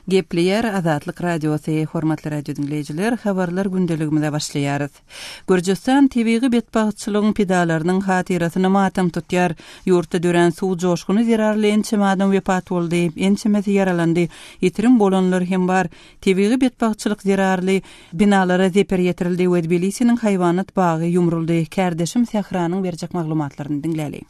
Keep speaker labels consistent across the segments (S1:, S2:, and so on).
S1: Gepleyer Azatlyk Radiosu, hormatly radio dinleyijiler, habarlar gündeligimizde başlaýarys. Gürjistan tebigy betbagçylygyň pidalarynyň hatirasyny matam tutýar. Ýurtda dören suw joşguny zerarly ençe adam wepat boldy, ençemesi yaralandy. Ýitirim bolanlar hem bar. Tebigy betbagçylyk zerarly binalara zeper ýetirildi we Tbilisiniň haýwanat bagy ýumruldy. Kärdeşim Sehranyň berjek maglumatlaryny dinläli.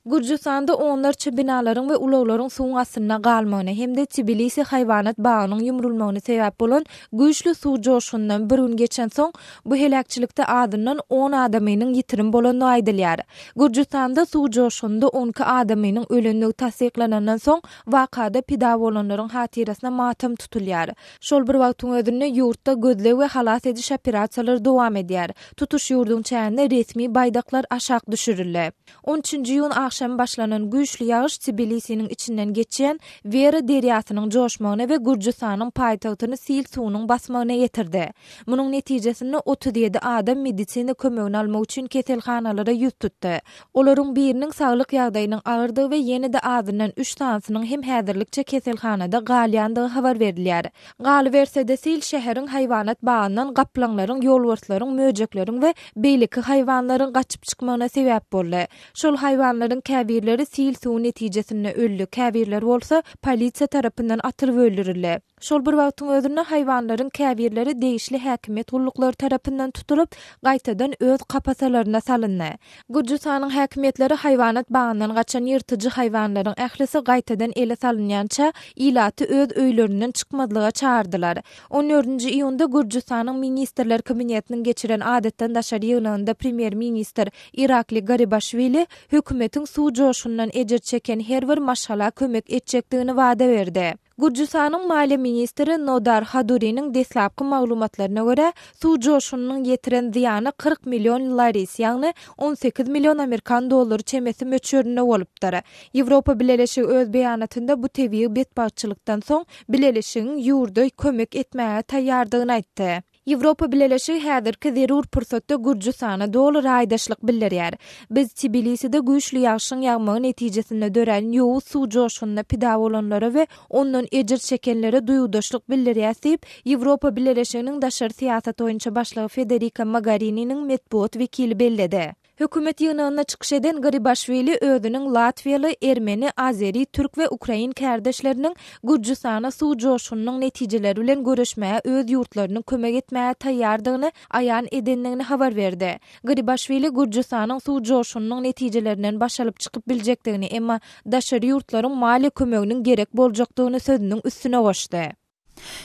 S2: Gürjistanda onlarça binalaryň we ulaglaryň suw astyna galmagyna hemde Tbilisi haýwanat bagynyň ýumrulmagyna sebäp bolan güýçli suw joşgundan bir gün geçen soň bu helakçylykda adından 10 adamynyň ýitirim bolany aýdylýar. Gürjistanda suw joşgunda 12 adamynyň ölenligi tasdiklanandan soň wakada pida bolanlaryň hatirasyna matam tutulýar. Şol bir wagtyň özünde ýurtda gözle we halas ediş operasiýalary dowam edýär. Tutuş ýurduň çäğinde resmi baýdaklar aşak düşürildi. 13-nji ýyl akşam başlanan güýçli ýağış Tbilisiniň içinden geçen Vera derýasynyň joşmagyna we Gürjistanyň paýtagtyny sil suwunyň basmagyna ýetirdi. Munyň netijesinde 37 adam medisina kömegini almak üçin keselhanalara ýüz tutdy. Olaryň biriniň saglyk ýagdaýynyň agyrdygy we ýene-de azyndan 3 tanysynyň hem häzirlikçe keselhanada galýandygy habar berilýär. Galy berse-de sil şäheriň haýwanat bagyndan gaplanlaryň, ýolbarslaryň, möjekleriň we beýleki haýwanlaryň gaçyp çykmagyna sebäp boldy. Şol haýwanlaryň käbirleri sil suw netijesinde öldü. Käbirler bolsa polisiýa tarapyndan atylyp öldürildi. Şol bir wagtyň özünde haýwanlaryň käbirleri degişli häkimet gullukları tarapyndan tutulup gaýtadan öz kapasalaryna salyndy. Gürjistanyň häkimetleri haýwanat bagyndan gaçan ýyrtyjy haýwanlaryň ählisi gaýtadan ele salynýança ilaty öz öýlerinden çykmadylyga çağırdylar. 14-nji iýunda Gürjistanyň ministrler kabinetiniň geçiren adatdan daşary ýygnygynda premier minister Irakli Garibashvili hökümetiň suw joşgundan ejer çeken her bir maşgala kömek etjekdigini wada berdi. Gürjistanyň Maliýe ministri Nodar Haduriň deslapky maglumatlaryna görä, suw joşgunyň ýetiren ziýany 40 million laris, ýagny 18 million Amerikan dollary çemesi möçüründe bolupdyr. Ýewropa Birleşigi öz beýanatynda bu tebii betbagçylykdan soň Birleşigiň ýurda kömek etmäge taýýardygyny aýtdy. Ýewropa Birleşigi häzirki zerur pursatda Gürjistana dolu raýdaşlyk bildirýär. Biz Tbiliside güýçli ýağşyň ýagmagy netijesinde dören ýowu suw joşgunda pida bolanlara we ondan ejer çekenlere duýudaşlyk bildirýär diýip Ýewropa Birleşiginiň daşary siýasat oýunçy başlygy Federica Mogheriniň medpuat wekili bellidi. Hökümet ýygynyna çykyş eden Garibashvili özüniň Latwiýaly, Ermeni, Azeri, Türk we Ukrain kärdeşleriniň Gürjistana suw joşgunyň netijeleri bilen görüşmäge öz ýurtlaryny kömek etmäge taýýardygyny aýan edenligini habar berdi. Garibashvili Gürjistanyň suw joşgunyň netijelerinden başalyp çykyp biljekdigini, emma daşary ýurtlaryň mali kömeginiň gerek boljakdygyny sözüniň üstüne goşdy.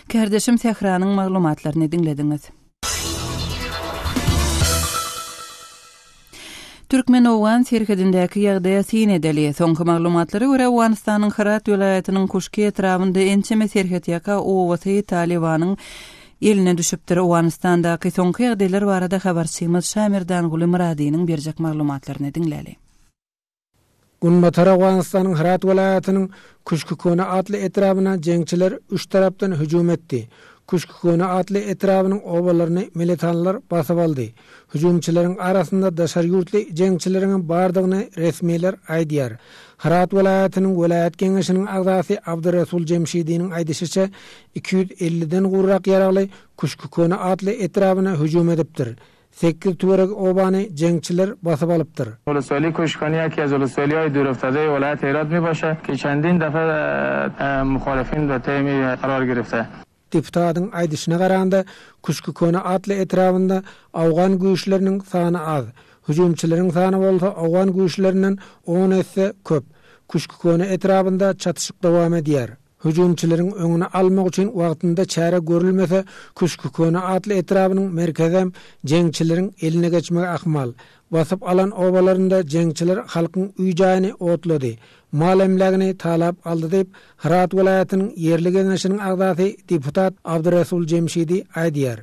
S1: Kärdeşim Sehranyň maglumatlaryny dinlediňiz. Türkmenowan serhedindäki ýagdaýa sin edeli. Soňky maglumatlary görä Awganistanyň Herat welaýatynyň Kuşki etrafynda ençeme serhed ýaka owasy Talibanyň eline düşüpdir. Awganistandaky soňky ýagdaýlar barada habarçymyz Şamirdan Guly Muradynyň berjek maglumatlaryny dinläli.
S3: Günbatar Awganistanyň Herat welaýatynyň Kuşki konu atly etrafyna jeňçiler üç tarapdan hüjum etdi. Kuşki konu atly etrafynyň obalaryny militanlar basyp aldy. Hüjumçylaryň arasynda daşary ýurtly jeňçileriň bardygyny resmiler aýdýar. Herat welaýatynyň welaýat keňeşiniň agzasy Abdurrasul Jemşidiň aýdyşyça 250-den gurrak ýaragly Kuşki konu atly etrafyna hüjum edipdir. 8 tuvarag obany jeňçiler basyp alypdyr.
S4: ولسوالی کوشکانی یکی از ولسوالی‌های دورافتاده ولایت هرات میباشه که چندین دفعه مخالفین به تیم قرار گرفته.
S3: Deputatyň aýdyşyna garanda Kuşki konu atly etrafynda awgan güýçleriniň sany az. Hüjumçylaryň sany bolsa awgan güýçlerinden 10 esse köp. Kuşki konu etrafynda çatyşyk dowam edýär. Hüjumçylaryň öňüni almak üçin wagtynda çäre görülmese Kuşki konu atly etrafynyň merkezem jeňçileriň eline geçmegi ahmal. Basyp alan obalarynda jeňçiler halkyň üýjaýyny otlady. Mal emlegini talap aldy diýip Herat welaýatynyň ýerli geňeşiniň agzasy deputat Abdurrasul Jemşidi aýdýar.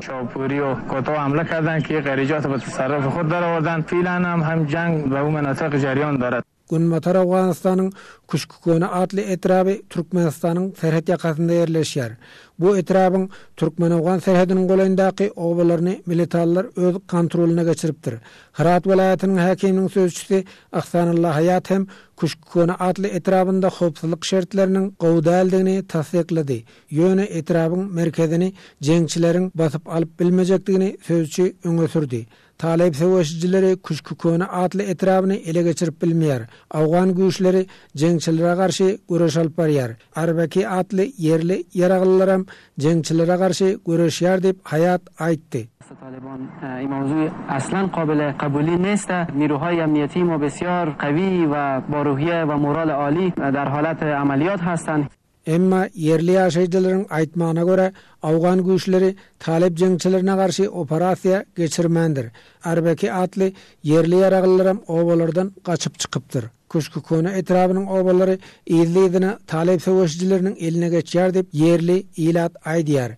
S4: شاپوری و کوتاه حمله کردند که غریجات به تصرف خود درآوردند. فعلا هم جنگ به اون مناطق جریان دارد.
S3: Gunmatar Awganistanyň Kuşkukona adly etraby Türkmenistanyň serhet ýakasynda ýerleşýär. Bu etrabyň Türkmen-Awgan serhediniň golandaky obalaryny militarlar öz kontrolüne geçiripdir. Herat welaýatynyň häkiminiň sözçüsi Ahsanullah Hayat hem Kuşkukona adly etrabynda howpsuzlyk şertleriniň gowdaldygyny tasdiklady. Ýöne etrabyň merkezini jeňçileriň basyp alyp bilmejekdigini sözçü öňe sürdi. Talep savaşçıları Kuşkukona adlı etrabını ele geçirip bilmeýär. Awgan güýçleri jeňçilere garşy göreş alyp barýar. Arbaki adlı yerli yaraglylaram jeňçilere garşy göreşýär dip Hayat aýtdy.
S5: طالبان این موضوع اصلا قابل قبولی نیست. نیروهای امنیتی ما بسیار قوی و با روحیه و مورال عالی در حالت عملیات هستند.
S3: Emma yerli ýaşaýjylaryň aýtmagyna görä Awgan güýçleri talep jeňçilerine garşy operasiýa geçirmendir. Arbeki adly yerli yaraglylaram obalardan gaçyp çykypdyr. Kuşkukona etrabynyň obalary ýyldyna talep savaşçylarynyň eline geçýär dip yerli ilat aýdýar.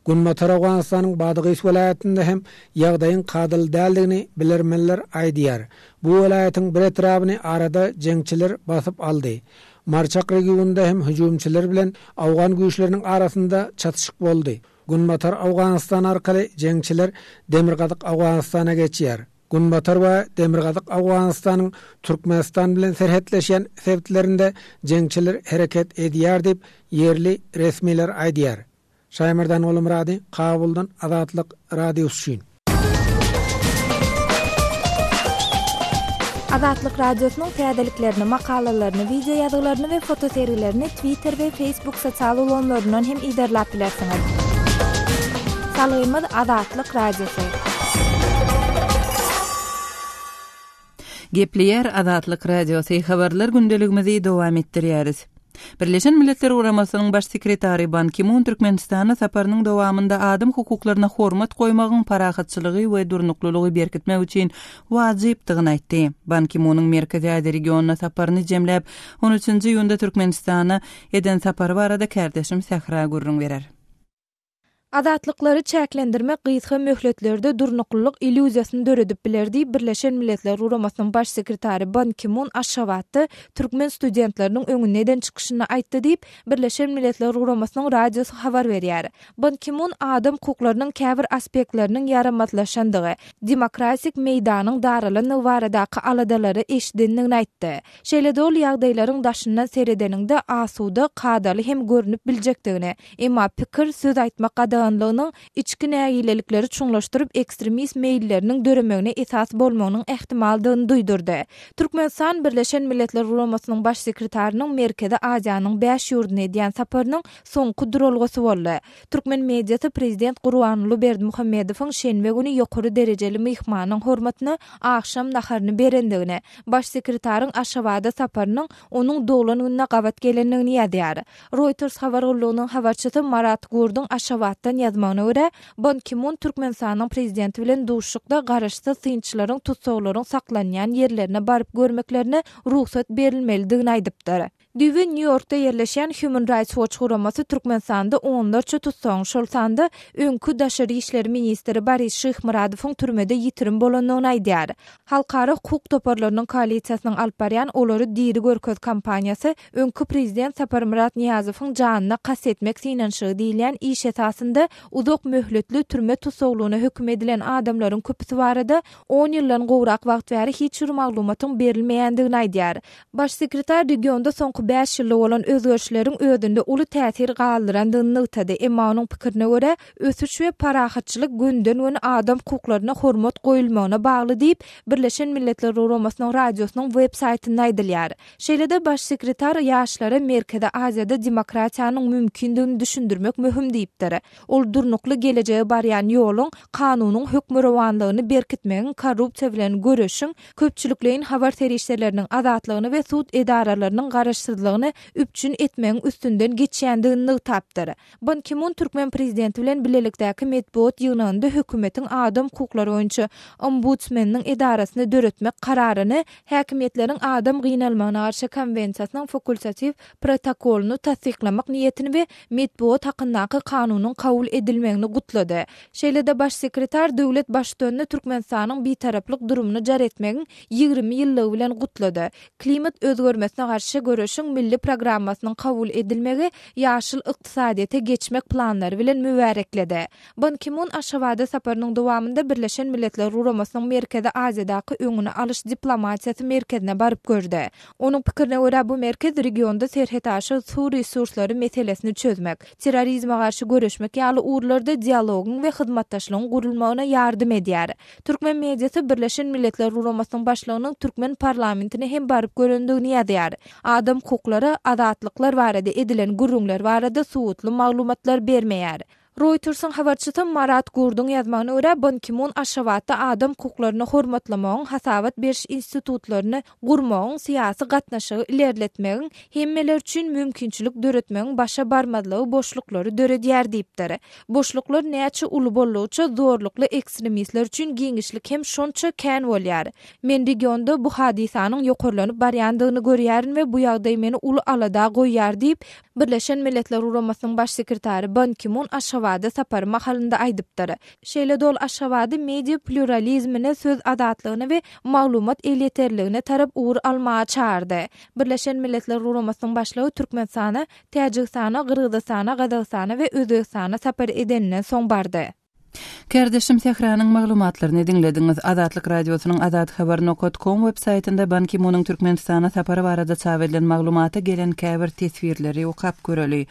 S3: Gunmatar Awganistanyň Badygys welaýatynda hem ýagdaýyň kadyl däldigini bilermenler aýdýar. Bu welaýatyň bir etrabyny arada jeňçiler basyp aldy. Marçak regionunda hem hüjumçylar bilen Awgan güýçleriniň arasynda çatışyk boldy. Gunmatar Awganistan arkaly jeňçiler Demirgazyk Awganistana geçýär. Gunmatar we Demirgazyk Awganistanyň Türkmenistan bilen serhetleşen sebitlerinde jeňçiler hereket edýär dip yerli resmiler aýdýar. Şaýmyrdan Olam Rady, Kabuldan Azatlyk radiosu.
S2: Azatlyk radiosynyň täzeliklerini, makalalaryny, video ýazgalaryny we fotoseriýelerini Twitter we Facebook sosial ulanlaryndan hem iderläp bilersiňiz. Salymyz Azatlyk radiosu.
S1: Gepleýär Azatlyk radiosu habarlar gündeligimizi dowam etdirýäris. Birleşen Milletler Guramasynyň baş sekretary Ban Ki-moon Türkmenistana saparynyň dowamında adam hukuklaryna hormat goýmagyň parahatçylygy we durnuklulygy berkitmek üçin wajypdygyny aýtdy. Ban Ki-moonyň Merkezi Aziýa regionuna saparyny jemläp 13-nji ýylda Türkmenistana eden sapary barada kardeşim Sahra Gurrun berer.
S2: Adatlıkları çäklendirmek gysga möhletlerde durnuklulyk illüziýasyny döredip bilerdi. Birleşen Milletler Guramasynyň baş sekretary Ban Ki-moon Aşgabatda türkmen studentleriniň öňüne eden çykyşyny aýtdy diýip Birleşen Milletler Guramasynyň radiosy habar berýär. Ban Ki-moon adam hukuklarynyň käbir aspektleriniň ýaramatlaşandygy, demokratik meýdanyň darylanyny baradaky aladalary eşidenligini aýtdy. Şeýle-de ol ýagdaýlaryň daşyndan seredeninde asuda, kadaly hem görünüp biljekdigini, emma pikir söz aýtmak dağınlığının içki nägilelikleri çuňlaşdyryp ekstremist meýilleriniň döremegine esas bolmagynyň ähtimaldygyn duýdurdy. Türkmenistan Birleşen Milletler Guramasynyň baş sekretarynyň Merkezi Aziýanyň 5 ýurduna edýän saparynyň soňky durulgasy boldy. Türkmen mediýasy prezident Gurbanuly Berdimuhammedowyň şenbe güni ýokary derejeli myhmanyň hormatyna akşam naharyny berendigini, baş sekretaryň Aşgabatda saparynyň onuň dowlanyna gabat gelenligini ýazýar. Reuters habar gullugynyň habarçysy Marat Gurdun Aşgabatdan ýazmagyna görä, Ban Ki-moon Türkmenistanyň prezidenti bilen duşukda garaşsyz synçylaryň tutsaglaryň saklanýan ýerlerine baryp görmeklerine ruhsat berilmelidigini aýdypdyr. Düwi New York'ta yerleşen Human Rights Watch guramasy Türkmenistanda onlarça tutsaň şolsanda öňkü daşary işleri ministri Boris Şyhmuradowyň türmede ýitirim bolanyny aýdýar. Halkara hukuk toparlarynyň koalisiýasynyň alyp barýan olary diri görköz kampaniýasy öňkü prezident Saparmurat Niýazowyň janyna kassetmek synanşygy diýilen iş esasında uzak möhletli türme tutsaglygyna hökm edilen adamlaryň köpüsi barada 10 ýyldan gowrak wagt bäri hiç bir maglumatyň berilmeýändigini aýdýar. Baş sekreter regionda soňky 5 ýylda bolan özgörüşleriň ödünde uly täsir galdyrandygyny ýetdi. Emma onuň pikirine görä, ösüş we parahatçylyk günden-gün adam hukuklaryna hormat goýulmagyna bagly diýip Birleşen Milletler Guramasynyň radiosynyň web saýtyna aýdylýar. Şeýle-de baş sekreter ýaşlara Merkezi Aziýada demokratiýanyň mümkindigini düşündirmek möhüm diýipdir. Ol durnukly geleceğe barýan ýoluň kanunyň hökmürawanlygyny berkitmegiň, korrupsiýa bilen görüşiň, köpçülikleýin habar terişlerleriniň azatlygyny we sud edaralarynyň garaşsyz daşdyrylygyny üpçün etmegiň üstünden geçýändigini tapdyr. Ban Ki-moon Türkmen prezidenti bilen birlelikdäki medeniýet ýygnynda hökümetiň adam hukuklary boýunça ombudsmeniň edarasyny döretmek kararyny häkimetleriň adam gynalmagyna garşy konwensiýasynyň fakultativ protokoluny tasdiklamak niýetini we medeniýet hakyndaky kanunyň kabul edilmegini gutlady. Şeýle-de baş sekreter döwlet başçysyny Türkmenistanyň bitaraplyk durumyny jar etmegiň 20 ýyllygy bilen gutlady. Klimat özgörmesine garşy görüşiň milli programmasynyň kabul edilmegi ýaşyl ykdysadyata geçmek planlary bilen mübarekledi. Ban Ki-moon Aşgabatda saparynyň dowamında Birleşen Milletler Guramasynyň Merkezi Aziýadaky öňüne alyş diplomatiýasy merkezine baryp gördi. Onuň pikirine görä bu merkez regionda serhet aşy su resurslary meselesini çözmek, terrorizme garşy görüşmek ýaly urlarda dialogyň we hyzmatdaşlygyň gurulmagyna ýardym edýär. Türkmen mediasy Birleşen Milletler Guramasynyň başlygynyň Türkmen parlamentine hem baryp göründigini ýazýar. Adam hukuklary, azatlyklar barada edilen gurrunlar barada suwutly maglumatlar bermeýär. Reuters'ın habarçysy Marat Gurduň ýazmagyna görä Ban Ki-moon Aşgabatda adam hukuklaryny hormatlamagyň, hasabat beriş institutlaryny gurmagyň, syýasy gatnaşygy ilerletmegiň, hemmeler üçin mümkinçilik döretmegiň başa barmadlygy boşluklary döredýär diýipdir. Boşluklar näçe uly bolýarça zorlukly ekstremistler üçin giňişlik hem şonça kän bolýar. Men regionda bu hadisanyň ýokarlanyp barýandygyny görýärin we bu ýagdaý meni uly alada goýýar diýip Birleşen Milletler Guramasynyň baş sekretary Ban Ki-moon Aşgabatda sapar mahalynda aýdypdyr. Şeýle dol Aşgabatda media pluralizmine, söz azatlygyna we maglumat elýeterligine tarap ugur almaga çağırdy. Birleşen Milletler Guramasynyň başlygy Türkmenistana, Täjikistana, Gyrgyzstana, Gazagstana we Özbekistana sapar edeninden soň bardy.
S1: Kardeşim Sehranyň maglumatlaryny dinlediňiz. Azatlyk radiosynyň azathabar.com websaýtynda Ban Ki-moonyň Türkmenistana sapary barada çap edilen maglumata gelen käbir tesvirleri okap göreli.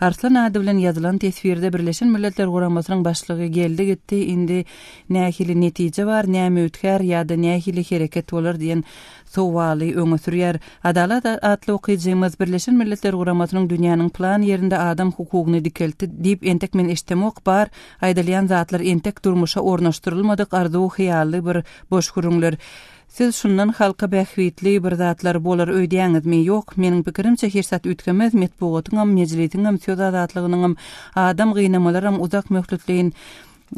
S1: Arslan ady bilen ýazylan tesvirde Birleşen Milletler Guramasynyň başlygy geldi gitdi, indi nähili netije bar, näme ötkär ýa-da nähili hereket bolar diýen sowaly öňe sürýär. Adalat atly okyjymyz Birleşen Milletler Guramasynyň dünýäniň plan ýerinde adam hukugyny dikelti diýip entek men eşdemek bar, aýdylýan zatlar entek durmuşa ornaşdyrylmadyk arzuw hyýaly bir boş gurunlar. Siz şundan halka bähwitli bir zatlar bolar öýdýäňizmi? Ýok, meniň pikirimçe hirsat ütgemez medeniýetiňem, mejlisiňem, söz azatlygynyň, adam gynamalary uzak möhletliğin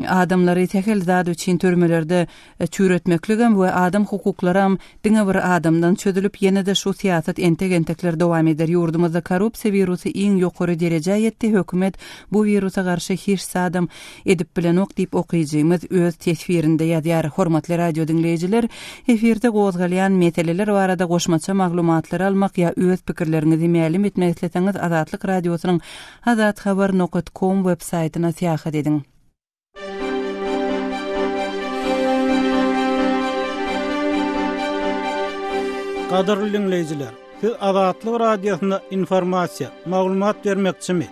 S1: adamlary tehel zat üçin türmelerde çüretmekligem we adam hukuklarym diňe bir adamdan çözülüp ýene-de şu syýasat entek-entekler dowam eder. Ýurdumyzda korrupsiýa wirusy iň ýokary derejä ýetdi. Hökümet bu wirusa garşy hiç sadam edip bilenok diýip okyjymyz öz tesvirinde ýazýar. Hormatly radio dinleýijiler, efirde gozgalýan meseleler barada goşmaça maglumatlar almak ýa öz pikirlerinizi mälim etmek isleseňiz Azatlyk radiosynyň azathabar.com websaýtyna syýahat ediň.
S6: Qadarly dinleyijiler, siz Azatlyk radiosynda informasiýa, maglumat bermekçimi?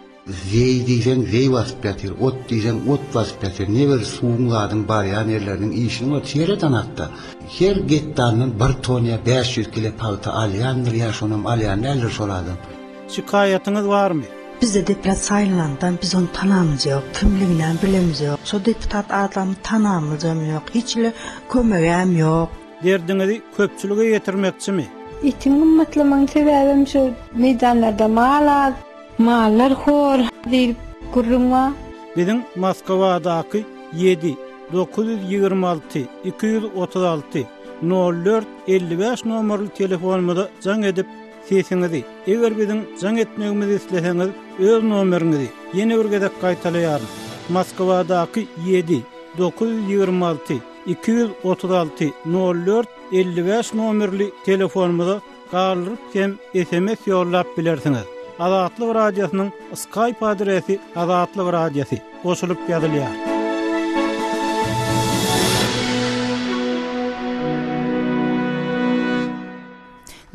S7: Zey diýsen zey basyp ýatyr, ot diýsen ot basyp ýatyr. Neber suwuňlaryň barýan ýerleriniň işini o çere tanatda. Her getdanyn bir toniýa 500 kilo palta alýandyr, ýaşonam alýan näler şolady.
S6: Şikayatyňyz barmy?
S8: Bizde deputat saylandan biz onu tanamyz ýok, kimliginden bilemiz ýok. So deputat adamy tanamyz ýok, hiçle kömegem ýok.
S6: Derdiňizi köpçülige ýetirmekçimi?
S9: Itiň gymmatlamaň sebäbim şu meydanlarda mallar hor diýip gurrunma.
S6: Biziň Moskwadaky 7 926 236 04 55 nomerli telefonumyza jaň edip sesiňizi, eger biziň jaň etmegimizi isleseňiz, öz nomeriňizi ýene bir gezek gaýtalýar. Moskwadaky 7 926 236 04 55 nomerli telefonumyza galyp hem SMS ýollap bilersiňiz. Azatlyk radiosynyň Skype adresi Azatlyk radiosi goşulyp ýazylýar.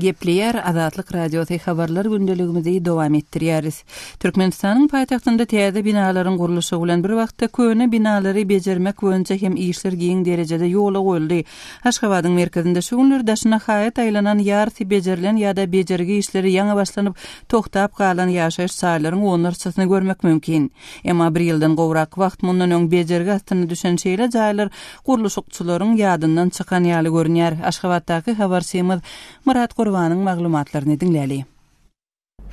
S1: Gepleýär Azatlyk radiosy habarlar gündeligimizi dowam etdirýäris. Türkmenistanyň paýtagtynda täze binalaryň gurulşy bilen bir wagtda köne binalary bejermek boýunça hem işler giň derejede ýola goýuldy. Aşgabatyň merkezinde şu günler daşyna haýat aýlanan ýarty bejerilen ýa-da bejergi işleri ýaňa başlanyp toktap galan ýaşaýyş saýlaryň onlarçysyny görmek mümkin. Emma bir ýyldan gowrak wagt mundan öň bejergi astyna düşen şeýle jaýlar gurulşykçylaryň ýadyndan çykan ýaly görünýär. Aşgabatdaky habarçymyz Murat Gurbanyň maglumatlaryny dinläli.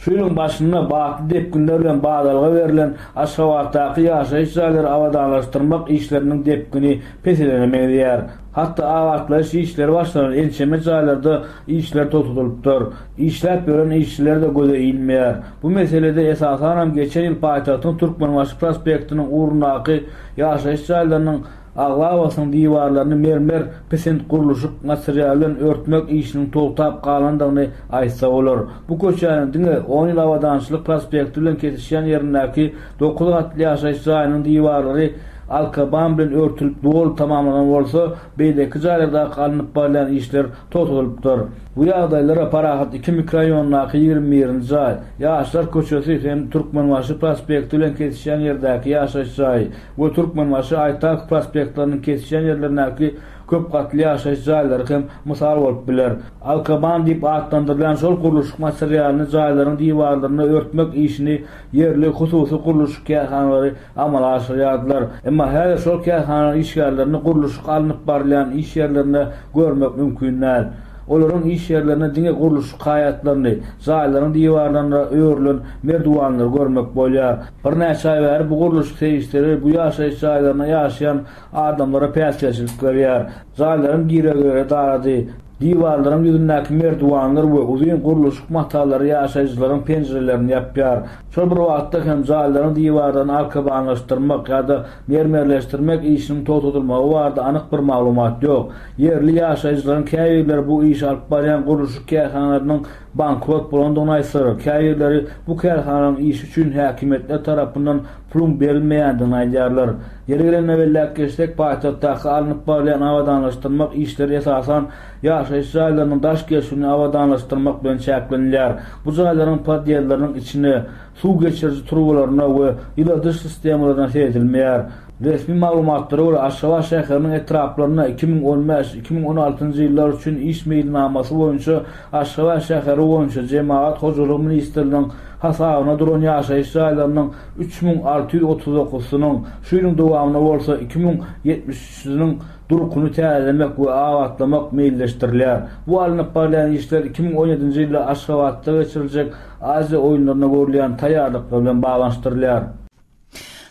S10: Şuyun başına baatlı depkinlerle bağdalığa verilen Aşgabatdaky ýaşaýyş jaýlary awadanlaşdyrmak işlerinin depkini peselenemeýär. Hatta awatlaş işleri başlanan elçeme jaýlarda işler totulypdyr. İşläp beren işçiler de göze ilmeýär. Bu meselede esasan geçen ýyl paýtagtyň Türkmenbaşy prospektiniň urnaky ýaşaýyş jaýlarynyň Aglawasyň diwarlaryny mermer pesent guruluşyk materialden örtmek işiniň toltap galandygyny aýtsa bolar. Bu köçäniň diňe 10 ýyl awadançylyk prospekti bilen kesişýän ýerindäki 9 gatly ýaşaýyş jaýynyň diwarlary alkaban bilen örtülüp dol tamamlanan bolsa, beýleki jaýlarda galanyp barlan işler totulypdyr. Bu ýagdaýlara parahat 2 mikroraýondaky 21-nji jaý, ýaşlar köçesi hem Türkmenbaşy prospekti bilen kesişýän ýerdäki ýaşaýyş jaý we Türkmenbaşy Aýtak prospektlarynyň kesişýän ýerlerindäki köp gatly ýaşaýyş jaýlary hem mysal bolup biler. Alkaban diýip atlandyrylan şol guruluşyk materialyny jaýlaryň diwarlaryna örtmek işini yerli hususy guruluşyk kähanalary amala aşyrýardylar. Emma häzir şol kähana işgärlerini guruluşyk alınıp barlayan iş ýerlerine görmek mümkin näl. Olaryň iş ýerlerine diňe guruluşyk haýatlaryny, jaýlaryň diwarlaryna öýrülen merdiwanlary görmek bolýar. Bir näçe aý bäri bu guruluşyk tesisleri bu ýaşaýyş jaýlaryna ýaşaýan adamlara päsleşik görýär. Jaýlaryň giregi darady. Diwarlaryň ýüzündäki merdiwanlar we uzun guruluşyk matalary ýaşaýjylaryň penjirelerini ýapýar. Şol bir wagtda hem jaýlaryň diwarlaryny alkabanlaşdyrmak ýa-da mermerleşdirmek işiniň totulmagy barada anyk bir maglumat ýok. Yerli ýaşaýjylaryň käýerleri bu iş alyp barýan guruluşyk kähanalarynyň bankrot bolandygyny aýtsalar, käýerleri bu kähanalaryň iş üçin häkimetler tarapyndan pul berilmeýändigini aýdýarlar. Ýerlerine bellek geçsek paýtagtdaky alınıp barýan awadanlaşdyrmak işleri esasan ýaşaýyş jaýlarynyň daş geçişini awadanlaşdyrmak bilen çäklenýär. Bu jaýlaryň podýellarynyň içine suw geçirji turbalaryna we ýyladış sistemalaryna seredilmeýär. Resmi maglumatlara göre Aşgabat şäheriniň etraplaryna 2015-2016-njy ýyllar üçin iş meýilnamasy boýunça Aşgabat şäheri boýunça Jemaat Hojalygy ministrliginiň hasabyna duran ýaşaýyş jaýlarynyň 3639-synyň şu ýylyň dowamyna bolsa 2073-nyň durkuny täzelemek we awatlamak meýilleşdirilýär. Bu alınıp barlan işler 2017-nji ýylda Aşgabatda geçiriljek Aziýa oýunlaryna görülen taýýarlyk bilen baglanyşdyrylýar.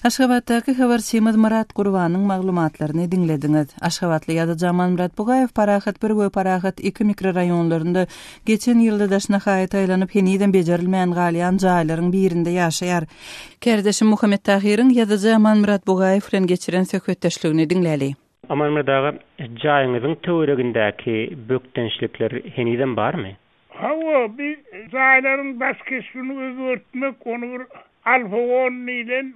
S1: Aşgabatdaky habarçymyz Murat Gurbanyň maglumatlaryny dinlediňiz. Aşgabatly ýa-da Jamal Murat Bugaýew Parahat 1 we Parahat 2 mikroraýonlarynda geçen ýylda daşna haýat aýlanyp heniden bejerilmeýän galyan jaýlaryň birinde ýaşaýar. Kerdeşim Muhammed Tahiriň ýa-da Jamal Murat Bugaýew bilen geçiren söhbetdeşligini dinläli.
S11: Aman Muradaga jaýyňyzyň töweregindäki bökdençlikler heniden barmy?
S12: Hawa bir jaýlaryň baş kesini özörtmek, onu bir alfa-10 bilen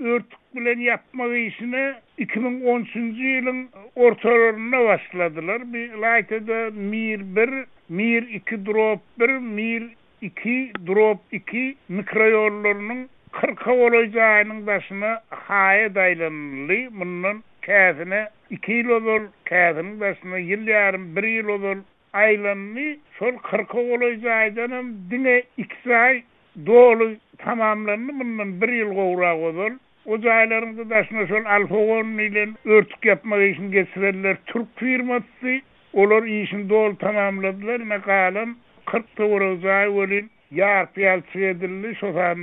S12: örtük bilen yapmak işini 2013-nji ýylyň ortalaryna başladylar. Bir laýtada Mir 1, Mir 2/1, Mir 2/2 mikroraýonlarynyň 40 olajagynyň başyna haýat aýlanly. Mundan käsine 2 ýyl bol, käsiniň başyna ýyl ýarym 1 ýyl bol aýlanly. Şol 40 olajagydan diňe 2 ay dolu tamamlandy. Mundan 1 ýyl gowrak bol. O jaýlaryňda daşna şol alfa-10 bilen örtük yapmak işin geçirenler Türk firmasy. Olar işin dolu tamamladylar. Mekalan 40 olajagy bolin ýarpýalçy edildi. Şoňa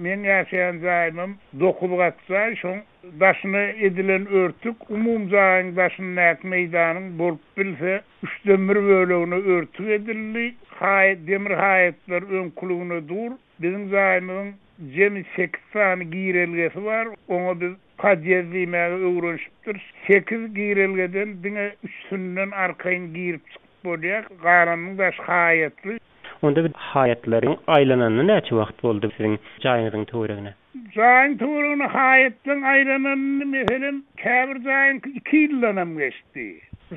S12: men ýaşaýan jaýym 9 gatsa şoň daşna edilen örtük umum jaýyň daşynyň meýdanyň bolup bilse 3/1 bölegine örtük edildi. Haýat demir haýatlar öňkülügine dur. Bizim jaýymyň jemi 8 sany girelgesi var. Oňa biz kadýezlimäge öwrenşipdir. 8 girelgeden diňe 3-sünden arkaýyn girip çykyp bolýar. Garanyň daş haýatly.
S11: Onda bir haýatlaryň aýlananyny näçe wagt boldy siziň jaýyňyzyň töweregine?
S12: Jaýyň töweregine haýatlaryň aýlananyny meselen käbir jaýyň 2 ýyldan geçdi.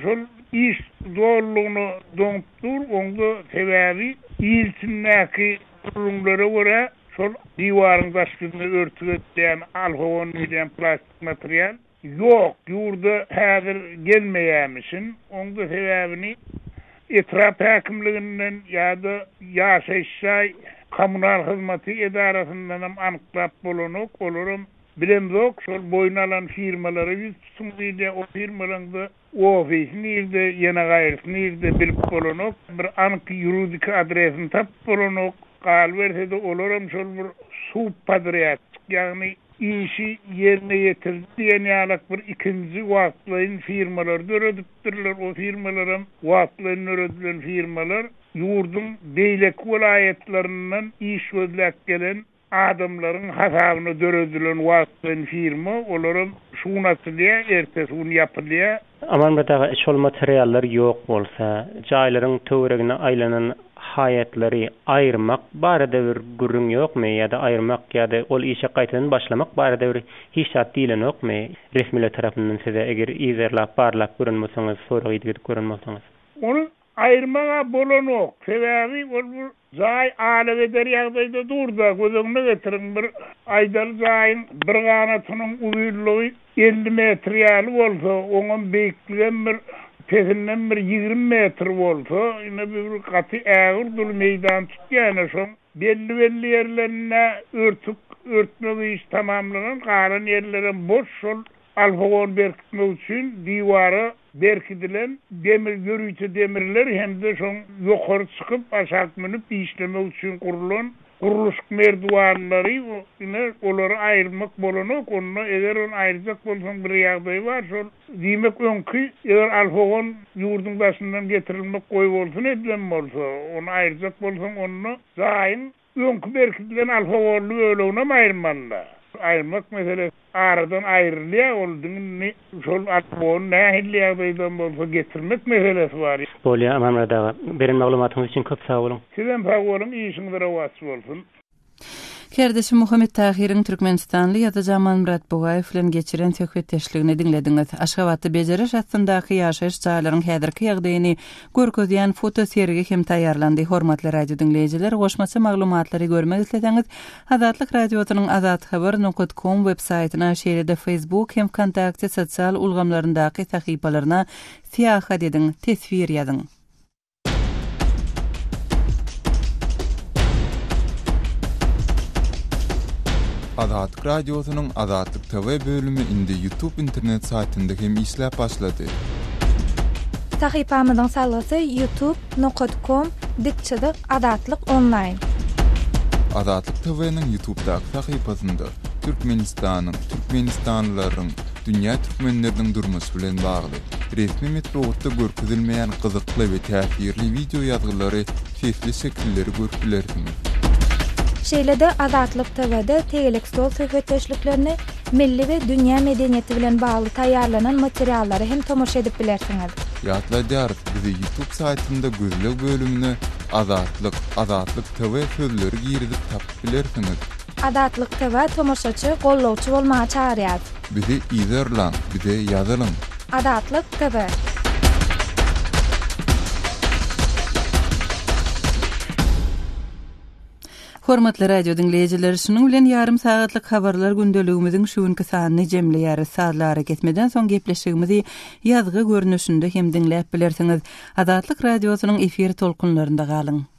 S12: Şol iş zorlugyny doňup dur, oňda sebäbi ýylçyndaky urunlara göre şol diwarın başyny örtük etýän alfa-10 bilen plastik material ýok, ýurda häzir gelmeýärmişin. Oňda sebäbini etraf häkimliginden ýa-da ýaşaýyş kommunal hyzmaty edarasyndan anyklap bolanok, olaryň bilemzok, şol boyun alan firmalary ýüz tutmaýdy. O firmalaryň ofisini ýerde ýene gaýrysyny ýerde bilip bolanok, bir anyk ýuridik adresini tap bolanok, qal berse de olaram şol bir subpatriot ýagny işi yerine getirdi diýen ýalak bir ikinji wagtlaryň firmalar döredipdirler. O firmalaryň wagtlaryny döredilen firmalar ýurdun beýlek welaýetlerinden iş gözläp gelen adamlaryň hasabyny döredilen wagtlaryň firma olaryň şunatylyğa ertesi gün ýapylýa.
S11: Aman badaga şol materiallar ýok bolsa, jaýlaryň töweregine aýlanan hayatları ayırmak barada bir gurrun ýokmy ýa-da ayırmak ýa-da ol işe gaýtadan başlamak barada bir hiç şart diýilen ýokmy? Resmiler tarapyndan size eger izerlap barlap görünmeseňiz, soragy edip görünmeseňiz.
S12: Onu ayırmaga bolanok. Sebebi ol bir jaý aly eder ýagdaýda durda gözüňe getirin bir aýdal jaýyň bir ganatynyň uýurlugy 50 metr ýaly bolsa, oňun beýikligi bir Pezinden bir 20 metr bolsa, yine bir katı ağır dolu meydan tutýany şoň belli yerlerine örtmek iş tamamlanan galan yerlere boş şol alfagon berkitmek üçin diwara berkidilen demir görüýçi demirler hemde şoň ýokary çykyp aşağı menip işlemek üçin kurulan kuruluş merdiwanlary ine olary aýyrmak bolanok. Onu eger onu aýyrjak bolsaň bir ýagdaý bar şol diýmek öňkü eger alfagon ýurdun başyndan getirilmek goý bolsun edilen bolsa, onu aýyrjak bolsaň onu zaýyn öňkü berkidilen alfagonly ölegine aýyrmanlar. Aýyrmak meselesi aradan aýrylýar, oldyň şol alfagon nähili ýagdaýdan bolsa getirmek meselesi bar.
S11: Bolýa amamrada beren maglumatyňyz üçin köp sag bolun.
S12: Sizem sag bolun, işiňiz rawat bolsun.
S1: Kerdeşim Muhammed Tahir'in Türkmenistanlı ýa-da Murat Bugayew bilen geçiren söhbetdeşligini dinlediňiz. Aşgabatda beceriş atyndaky ýaşaýyş jaýlaryň häzirki ýagdaýyny görkezýän foto sergi hem taýýarlandy. Hormatly radio dinleýijiler, goşmaça maglumatlary görmek isleseňiz, Azatlyk radiosynyň azathabar.com web saýtyna, şeýle-de Facebook hem Kontakty sosial ulgamlaryndaky sahypalaryna siýahat ediň, tesvir ýazyň.
S13: Azatlyk radiosynyň Azatlyk TV bölümi indi YouTube internet saýtynda hem işläp başlady.
S2: Sahypamyzyň salgasy youtube.com/Azatlyk online.
S13: Azatlyk TV-niň YouTube-daky sahypasynda Türkmenistanyň, türkmenistanlylaryň, dünýä türkmenleriniň durmuşy bilen bagly resmi metodda görkezilmeýän gyzykly we täsirli video ýazgylary, sesli şekilleri görüpilersiňiz.
S2: Şeýle-de Azatlyk TV'de tegelik stol söhbetdeşliklerini milli we dünýä medeniýeti bilen bagly taýýarlanan materiallary hem tomoşa edip bilersiňiz.
S13: Ýatlaýar, bizi YouTube saýtynda gözlek bölümine Azatlyk TV sözleri giridip tapyp bilersiňiz.
S2: Azatlyk TV tomoşaçy, gollawçy bolmagy çağırýar.
S13: Bizi izerlen, bize ýazylyň.
S2: Azatlyk TV.
S1: Hormatly radio dinleyijiler, şunun bilen yarım saatlyk habarlar gündeligimiziň şuňky sanyny jemleýär. Saatlara ketmeden soň gepleşigimizi ýazgy görnüşinde hem dinläp bilersiňiz. Azatlyk radiosynyň efir tolkunlarynda galyň.